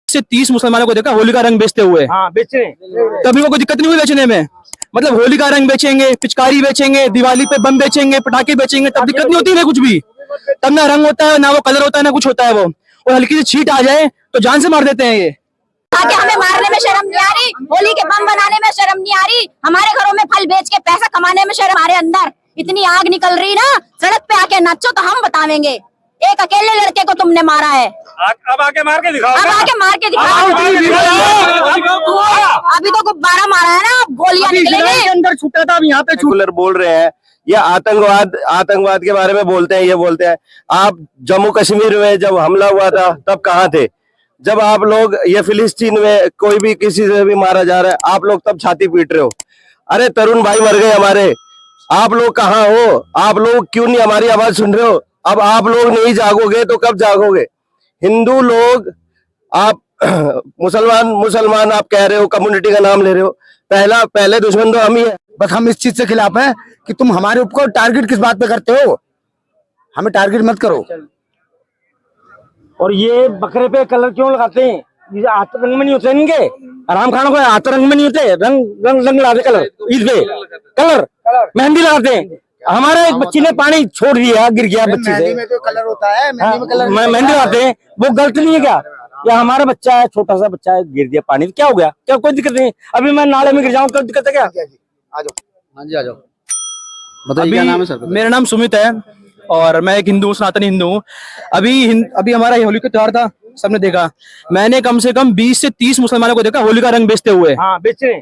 से 30 मुसलमानों को देखा होली का रंग बेचते हुए। हाँ, बेचने कभी को कोई दिक्कत नहीं हुई बेचने में? मतलब होली का रंग बेचेंगे, पिचकारी बेचेंगे, दिवाली पे बम बेचेंगे, पटाखे बेचेंगे, तब दिक्कत नहीं होती है कुछ भी। तब ना रंग होता है, ना वो कलर होता है, ना कुछ होता है वो। और हल्की सी छींट आ जाए तो जान से मार देते हैं ये। आगे हमें मारने में शर्म नहीं आ रही, होली के बम बनाने में शर्म नहीं आ रही, हमारे घरों में फल बेच के पैसा कमाने में शर्म। हमारे अंदर इतनी आग निकल रही ना, सड़क पे आके नाचो तो हम बतावेंगे। एक अकेले लड़के को तुमने मारा है, अब आके मार के दिखाओ। अब आके मार के दिखाओ। अभी तो गुब्बारा मारा है ना, गोलियां निकलेंगी। अंदर छूटा था, अब यहाँ पे कूलर बोल रहे हैं, ये आतंकवाद के बारे में बोलते हैं। ये बोलते हैं आप जम्मू कश्मीर में जब हमला हुआ था तब कहाँ थे? जब आप लोग ये फिलिस्तीन में कोई भी किसी से भी मारा जा रहा है, आप लोग तब छाती पीट रहे हो। अरे तरुण भाई मर गए हमारे, आप लोग कहाँ हो? आप लोग क्यों नहीं हमारी आवाज सुन रहे हो? अब आप लोग नहीं जागोगे तो कब जागोगे? हिंदू लोग, आप मुसलमान आप कह रहे हो, कम्युनिटी का नाम ले रहे हो। पहले दुश्मन तो हम ही है। बस हम इस चीज से खिलाफ हैं कि तुम हमारे ऊपर टारगेट किस बात पे करते हो? हमें टारगेट मत करो। और ये बकरे पे कलर क्यों लगाते हैं? ये हाथ रंग में नहीं होते इनके, आराम खानों को हाथ रंग में नहीं होते, रंग लगाते कलर। ईद पे कलर मेहंदी लगाते हैं। हमारे एक बच्ची ने पानी छोड़ दिया, गिर गया बच्ची से। में जो कलर होता है, मेहंदी लगाते हैं, वो गलत नहीं है क्या? या हमारा बच्चा है, छोटा सा बच्चा है, गिर दिया पानी, क्या हो गया? क्या कोई दिक्कत नहीं? अभी मैं नाले में गिर जाऊँ तो दिक्कत है क्या? आ जाओ। हाँ जी, आ जाओ। बताइए क्या नाम है सर? मेरा नाम सुमित है और मैं एक हिंदू, सनातनी हिंदू हूँ। अभी हमारा होली का त्योहार था, सबने देखा। मैंने कम से कम 20 से 30 मुसलमानों को देखा होली का रंग बेचते हुए। हाँ, बेचने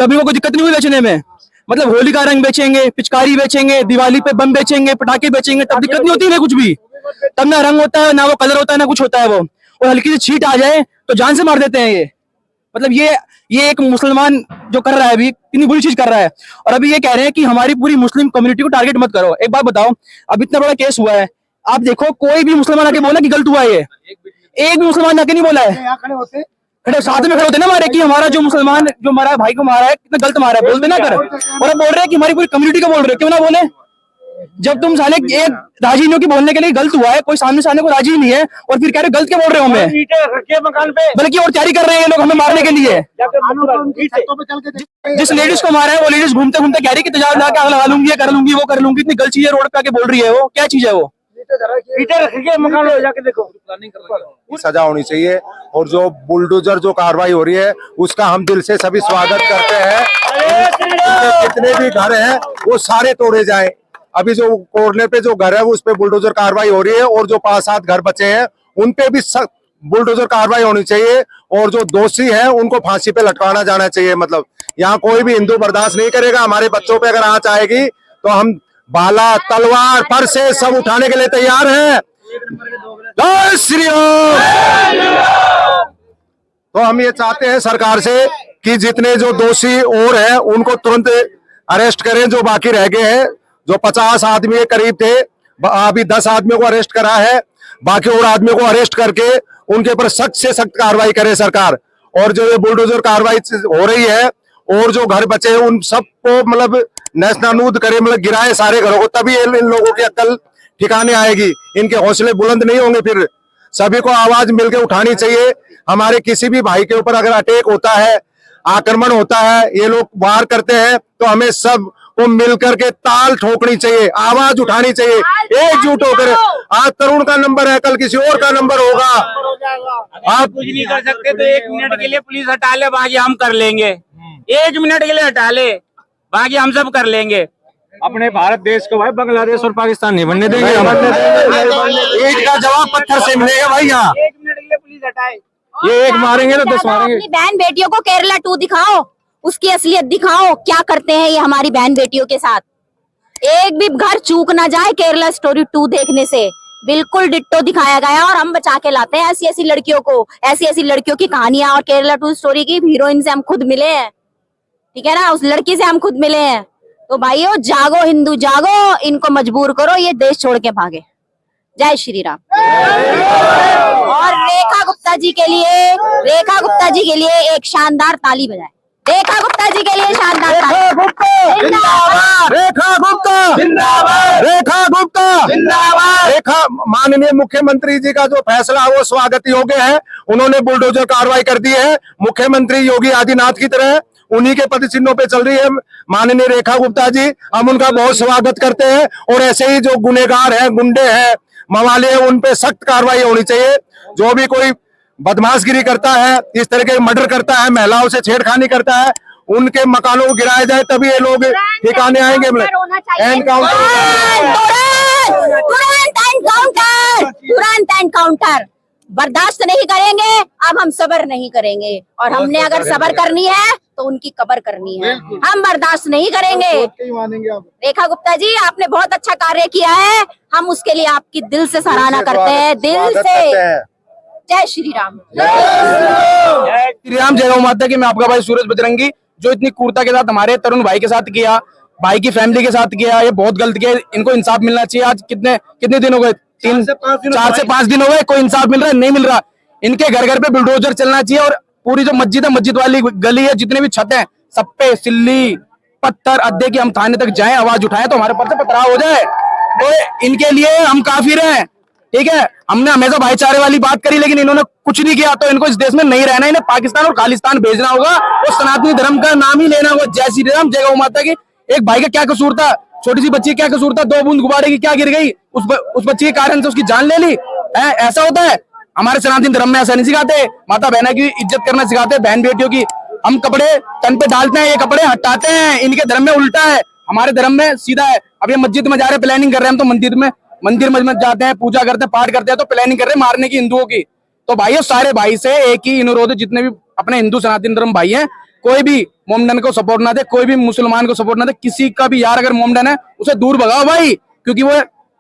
कभी को कोई दिक्कत नहीं हुई बेचने में? मतलब होली का रंग बेचेंगे, पिचकारी बेचेंगे, दिवाली पे बम बेचेंगे, पटाखे बेचेंगे, तब दिक्कत नहीं होती है कुछ भी। तब ना रंग होता है, ना वो कलर होता है, ना कुछ होता है वो। और हल्की सी छींट आ जाए तो जान से मार देते हैं ये। मतलब ये एक मुसलमान जो कर रहा है अभी इतनी बुरी चीज कर रहा है। और अभी ये कह रहे हैं कि हमारी पूरी मुस्लिम कम्युनिटी को टारगेट मत करो। एक बात बताओ, अब इतना बड़ा केस हुआ है, आप देखो कोई भी मुसलमान आके बोला कि गलत हुआ है ये? एक भी मुसलमान आके नहीं बोला है। खड़े साथ में खड़े होते ना हमारे कि हमारा जो मुसलमान जो हमारा भाई को मारा है कितना गलत मारा है, बोल देना कर। और अब बोल रहे हैं कि हमारी पूरी कम्युनिटी को बोल रहे हो, क्यों ना बोले? जब तुम साले एक राजी नहीं हो कि बोलने के लिए गलत हुआ है, कोई सामने से आने को राजी नहीं है, और फिर कह रहे गलत क्या बोल रहे हो हमें? मकान पे बल्कि और तैयारी कर रहे हैं ये लोग हमें मारने के लिए। जिस लेडीज को मारा है वो लेडीज घूमते घूमते कह रही है कि तेजाब ला के आग लगा लूंगी, ये कर लूंगी, वो कर लूंगी। इतनी गलत चीज है रोड पे आके बोल रही है, वो क्या चीज है? वो मकान में जाके देखो। सजा होनी चाहिए और जो बुलडोजर जो कार्रवाई हो रही है उसका हम दिल से सभी स्वागत करते हैं। जितने भी घर हैं वो सारे तोड़े जाएं। अभी जो कोर्नर पे जो घर है उस पे बुलडोजर कार्रवाई हो रही है और जो 5-7 घर बचे हैं उन पे भी बुलडोजर कार्रवाई होनी चाहिए और जो दोषी हैं उनको फांसी पे लटकाना जाना चाहिए। मतलब यहाँ कोई भी हिंदू बर्दाश्त नहीं करेगा। हमारे बच्चों पे अगर आंच आएगी तो हम भाला, तलवार, फरसे सब उठाने के लिए तैयार हैं। जय श्री राम। तो हम ये चाहते हैं सरकार से कि जितने जो दोषी और हैं उनको तुरंत अरेस्ट करें। जो बाकी रह गए हैं, जो 50 आदमी के करीब थे, अभी 10 आदमियों को अरेस्ट करा है, बाकी और आदमियों को अरेस्ट करके उनके ऊपर सख्त से सख्त कार्रवाई करे सरकार। और जो ये बुलडोजर कार्रवाई हो रही है और जो घर बचे हैं उन सबको मतलब नेस्तनाबूद करे, मतलब गिराए सारे घरों को, तभी इन लोगों की अक्ल ठिकाने आएगी। इनके हौसले बुलंद नहीं होंगे। फिर सभी को आवाज मिलकर उठानी चाहिए। हमारे किसी भी भाई के ऊपर अगर अटैक होता है, आक्रमण होता है, ये लोग वार करते हैं, तो हमें सब को मिलकर के ताल ठोकनी चाहिए, आवाज उठानी चाहिए, एकजुट होकर। आज तरुण का नंबर है, कल किसी और का नंबर होगा। आप कुछ नहीं कर सकते तो 1 मिनट के लिए पुलिस हटा ले, बाकी हम कर लेंगे। 1 मिनट के लिए हटा ले, बाकी हम सब कर लेंगे। अपने भारत देश को भाई बांग्लादेश और पाकिस्तान नहीं बनने देंगे। ईंट का जवाब पत्थर से मिलेगा भाई। यहाँ 1 मिनट के लिए पुलिस हटाए, ये एक मारेंगे तो 10 मारेंगे। अपनी बहन बेटियों को केरला 2 दिखाओ, उसकी असलियत दिखाओ, क्या करते हैं ये हमारी बहन बेटियों के साथ। एक भी घर चूक ना जाए केरला स्टोरी 2 देखने से। बिल्कुल डिट्टो दिखाया गया और हम बचा के लाते हैं ऐसी ऐसी लड़कियों को, ऐसी ऐसी लड़कियों की कहानियां। और केरला 2 स्टोरी की हीरोइन से हम खुद मिले हैं, ठीक है ना, उस लड़की से हम खुद मिले हैं। तो भाइयों जागो, हिंदू जागो, इनको मजबूर करो ये देश छोड़ के भागे। जय श्री राम। और रेखा गुप्ता जी के लिए एक शानदार ताली बजाए। रेखा गुप्ता जी के लिए शानदार रेखा गुप्ता जिंदाबाद। रेखा गुप्ता जिंदाबाद, रेखा गुप्ता जिंदाबाद। रेखा, माननीय मुख्यमंत्री जी का जो फैसला है वो स्वागत योग्य है। उन्होंने बुलडोजर कार्रवाई कर दी है। मुख्यमंत्री योगी आदित्यनाथ की तरह उन्हीं के पद चिन्हों पे चल रही है माननीय रेखा गुप्ता जी। हम उनका बहुत स्वागत करते हैं और ऐसे ही जो गुनहगार हैं, गुंडे हैं, मवाले हैं, उन पे सख्त कार्रवाई होनी चाहिए। जो भी कोई बदमाशगिरी करता है, इस तरह के मर्डर करता है, महिलाओं से छेड़खानी करता है, उनके मकानों को गिराया जाए तभी ये लोग ठिकाने आएंगे। तुरंत एनकाउंटर बर्दाश्त नहीं करेंगे। अब हम सब्र नहीं करेंगे और हमने अगर सब्र करनी है तो उनकी कब्र करनी है। हम बर्दाश्त नहीं करेंगे। रेखा गुप्ता जी, आपने बहुत अच्छा कार्य किया है। हम उसके लिए आपकी दिल से सराहना करते हैं, दिल से। जय श्री राम। श्री राम, जय गौ माता की। मैं आपका भाई सूरज बजरंगी। जो इतनी क्रूरता के साथ हमारे तरुण भाई के साथ किया, भाई की फैमिली के साथ किया, ये बहुत गलत किया। इनको इंसाफ मिलना चाहिए। आज कितने दिन हो गए? 4 से 5 दिन हो गए, कोई इंसाफ मिल रहा है? नहीं मिल रहा। इनके घर घर पे बुलडोजर चलना चाहिए और पूरी जो मस्जिद है, मस्जिद वाली गली है, जितने भी छत है, सब पे सिल्ली पत्थर अड्डे की हम थाने तक जाएं, आवाज उठाएं तो हमारे पर से पथराव हो जाए। तो इनके लिए हम काफिर हैं, ठीक है। हमने हमेशा भाईचारे वाली बात करी, लेकिन इन्होंने कुछ नहीं किया। तो इनको इस देश में नहीं रहना, इन्हें पाकिस्तान और खालिस्तान भेजना होगा और सनातनी धर्म का नाम ही लेना होगा। जय श्री राम, जय गौ माता की। एक भाई का क्या कसूर था? छोटी सी बच्ची क्या कसूर था? 2 बूंद गुब्बारे की क्या गिर गई, उस बच्ची के कारण से उसकी जान ले ली। ऐसा होता है? हमारे सनातन धर्म में ऐसा नहीं सिखाते। माता बहना की इज्जत करना सिखाते, बहन बेटियों की। हम कपड़े तन पे डालते हैं, ये कपड़े हटाते हैं। इनके धर्म में उल्टा है, हमारे धर्म में सीधा है। अब ये मस्जिद में जा रहे हैं, प्लानिंग कर रहे हैं। हम तो मंदिर में जाते हैं, पूजा करते हैं, पाठ करते हैं, तो प्लानिंग कर रहे हैं मारने की हिंदुओं की। तो भाइयों, सारे भाई से एक ही अनुरोध है, जितने भी अपने हिंदू सनातन धर्म भाई हैं, कोई भी मोमडन को सपोर्ट ना दे, कोई भी मुसलमान को सपोर्ट ना दे। किसी का भी यार अगर मोमडन है, उसे दूर भगाओ भाई, क्योंकि वो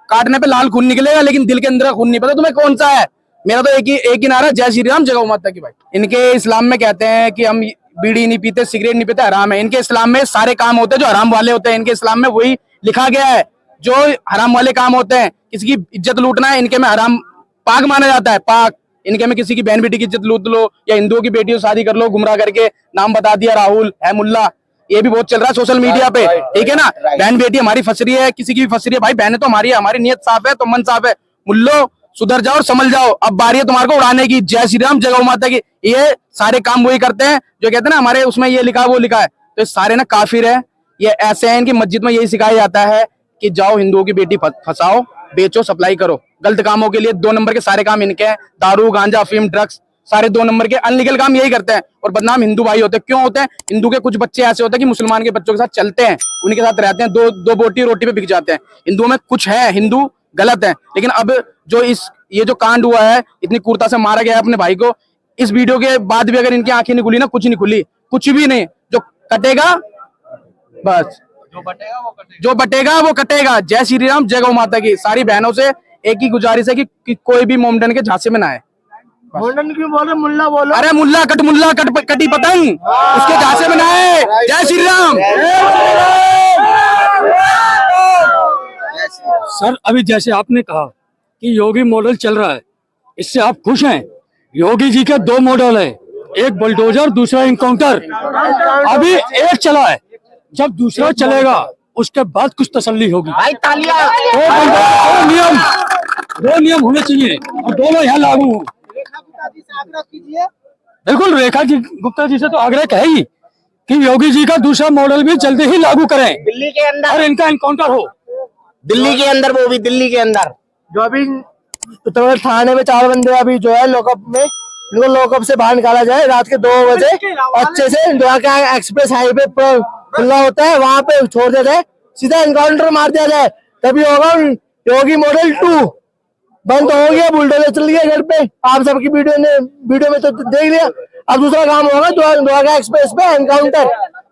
काटने पे लाल खून निकलेगा, लेकिन दिल के अंदर खून नहीं पता तुम्हें कौन सा है। मेरा तो एक ही नारा, जय श्री राम, जय गौ माता की। भाई, इनके इस्लाम में कहते हैं कि हम बीड़ी नहीं पीते, सिगरेट नहीं पीते, हराम है। इनके इस्लाम में सारे काम होते हैं जो हराम वाले होते हैं। इनके इस्लाम में वही लिखा गया है, जो हराम वाले काम होते हैं। किसी की इज्जत लूटना है, इनके में हराम, पाक माना जाता है, पाक। इनके में किसी की बहन बेटी की इज्जत लूट लो, या हिंदुओं की बेटियों शादी कर लो, गुमराह करके नाम बता दिया राहुल है मुल्ला। ये भी बहुत चल रहा है सोशल मीडिया पे, ठीक है ना। बहन बेटी हमारी फंस रही है, किसी की भी फंस रही है। भाई, बहनें तो हमारी है, हमारी नीयत साफ है तो मन साफ है। मुल्लो, सुधर जाओ और समझ जाओ, अब बारी है तुम्हारे को उड़ाने की। जय श्री राम, जय गौ माता की। ये सारे काम वही करते हैं जो कहते हैं ना, हमारे उसमें ये लिखा है वो लिखा है। तो ये सारे ना काफिर है। ये ऐसे हैं, इनकी मस्जिद में यही सिखाया जाता है कि जाओ हिंदुओं की बेटी फंसाओ, बेचो, सप्लाई करो गलत कामों के लिए। 2 नंबर के सारे काम इनके हैं। दारू, गांजा, अफीम, ड्रग्स, सारे 2 नंबर के अनलीगल काम यही करते हैं। और बदनाम हिंदू भाई होते हैं। क्यों होते हैं? हिंदू के कुछ बच्चे ऐसे होते हैं कि मुसलमान के बच्चों के साथ चलते हैं, उनके साथ रहते हैं, दो बोटी रोटी पे बिक जाते हैं। हिंदुओं में कुछ है, हिंदू गलत है। लेकिन अब जो ये जो कांड हुआ है, इतनी क्रूरता से मारा गया है अपने भाई को, इस वीडियो के बाद भी अगर इनकी आंखें नहीं खुली ना, कुछ नहीं खुली, कुछ भी नहीं। जो कटेगा बस, जो बटेगा वो कटेगा। जय श्री राम, जय गौ माता की। सारी बहनों से एक ही गुजारिश है कि कोई भी मोमडन के झांसे में ना आए। मोमडन क्यों बोले, मुल्ला बोलो। अरे मुल्ला कटी पतंग, उसके झांसे में ना आए। जय श्री राम। सर, अभी जैसे आपने कहा कि योगी मॉडल चल रहा है, इससे आप खुश हैं? योगी जी के 2 मॉडल है, एक बुलडोजर, दूसरा इनकाउंटर। अभी एक चला है, जब दूसरा चलेगा उसके बाद कुछ तसल्ली होगी। दो नियम होने चाहिए और दोनों यहाँ लागू हो। बिल्कुल, रेखा जी गुप्ता जी से तो आग्रह कहेगी कि योगी जी का दूसरा मॉडल भी जल्दी ही लागू करें, दिल्ली के अंदर, और इनका इनकाउंटर हो दिल्ली के अंदर, वो भी दिल्ली के अंदर। जो अभी उत्तरप्रदेश थाने में 4 बंदे अभी जो है लॉकअप में, इनको लॉकअप से बाहर निकाला जाए रात के 2 बजे, अच्छे से द्वारका एक्सप्रेस हाईवे पर खुला होता है, वहां पे छोड़ दिया जाए, सीधा एनकाउंटर मार दिया जाए, तभी होगा योगी मॉडल 2। बंद हो गया, बुलडोजर चल गया घर पे। आप सबकी वीडियो में तो देख लिया। अब दूसरा काम होगा द्वारका एक्सप्रेस पे एनकाउंटर,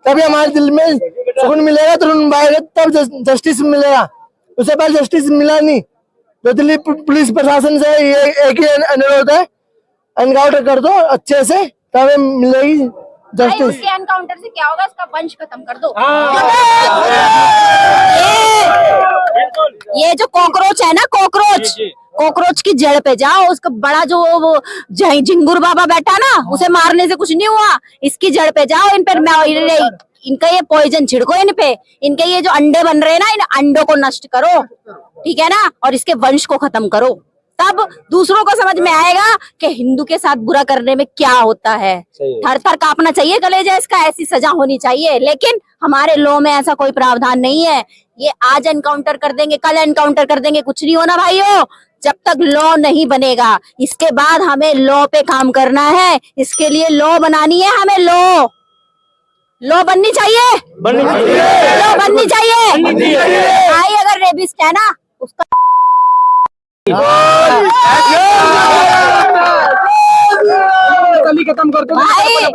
तभी हमारे दिल में सुकून मिलेगा, तरुण भाई तब जस्टिस मिलेगा। उससे पहले जस्टिस मिला नहीं। तो दिल्ली पुलिस प्रशासन से ये एक ही अनुरोध है, एनकाउंटर कर दो अच्छे से, तब मिलेगी जस्टिस। उसके एनकाउंटर से क्या होगा? इसका वंश खत्म कर दो। ये जो कॉकरोच है ना, कॉकरोच, कॉकरोच की जड़ पे जाओ, उसका बड़ा जो वो झिंगुर बाबा बैठा ना, उसे मारने से कुछ नहीं हुआ, इसकी जड़ पे जाओ, इन पर इनका ये पॉइजन छिड़को, इन पे, इनके ये जो अंडे बन रहे हैं ना, इन अंडों को नष्ट करो, ठीक है ना, और इसके वंश को खत्म करो, तब दूसरों को समझ में आएगा कि हिंदू के साथ बुरा करने में क्या होता है। थर थर कांपना चाहिए कलेजा इसका, ऐसी सजा होनी चाहिए, लेकिन हमारे लॉ में ऐसा कोई प्रावधान नहीं है। ये आज एनकाउंटर कर देंगे, कल एनकाउंटर कर देंगे, कुछ नहीं होना भाइयों, जब तक लॉ नहीं बनेगा। इसके बाद हमें लॉ पे काम करना है, इसके लिए लॉ बनानी है, हमें लॉ बननी चाहिए, लॉ बननी चाहिए। भाई अगर रेबिस्ट है ना, उसका खत्म कर दो,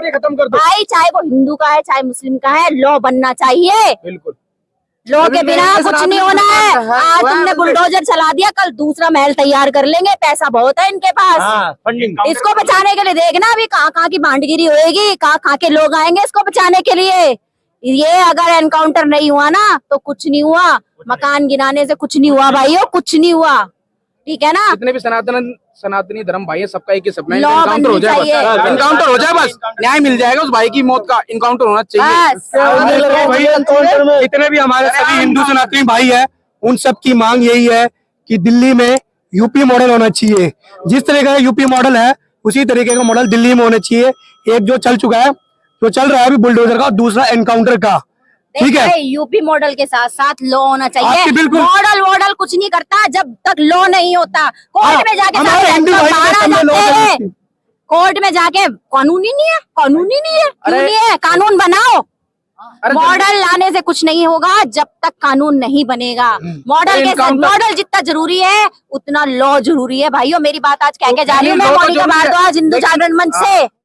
खत्म कर दो भाई, चाहे वो हिंदू का है चाहे मुस्लिम का है, लॉ बनना चाहिए। बिल्कुल, लॉ के बिना कुछ नहीं होना है। आज तुमने बुलडोजर चला दिया, कल दूसरा महल तैयार कर लेंगे, पैसा बहुत है इनके पास। इसको बचाने के लिए देखना अभी कहाँ की भांडगिरी होएगी, कहाँ के लोग आएंगे इसको बचाने के लिए। ये अगर एनकाउंटर नहीं हुआ ना तो कुछ नहीं हुआ, मकान गिराने से कुछ नहीं हुआ भाइयों, कुछ नहीं हुआ, ठीक है ना। जितने भी सनातनी धर्म भाई है, सबका एक ही सपना है, लॉ इनकाउंटर हो जाए, बननी बस इनकाउंटर हो जाए, बस न्याय मिल जाएगा उस भाई की मौत का, इनकाउंटर होना चाहिए। बस। जितने भी हमारे सभी हिंदू सनातनी भाई है, उन सब की मांग यही है कि दिल्ली में यूपी मॉडल होना चाहिए। जिस तरह का यूपी मॉडल है उसी तरीके का मॉडल दिल्ली में होना चाहिए। एक जो चल चुका है, जो चल रहा है अभी बुलडोजर का, दूसरा एनकाउंटर का, ठीक है। यूपी मॉडल के साथ साथ लॉ होना चाहिए। आपकी बिल्कुल। मॉडल कुछ नहीं करता जब तक लॉ नहीं होता। कोर्ट में जाके हमारे हिंदू भाई बाहर आ के सामने जाते law हैं। कोर्ट में जाके कानूनी नहीं है, कानूनी नहीं है, क्यों नहीं है? कानून बनाओ। मॉडल लाने से कुछ नहीं होगा जब तक कानून नहीं बनेगा। मॉडल के साथ मॉडल जितना जरूरी है उतना लॉ जरूरी है भाइयों। मेरी बात आज कह के जा रही हूँ मैं, मोनिका भारद्वाज, हिंदू जागरण मंच से।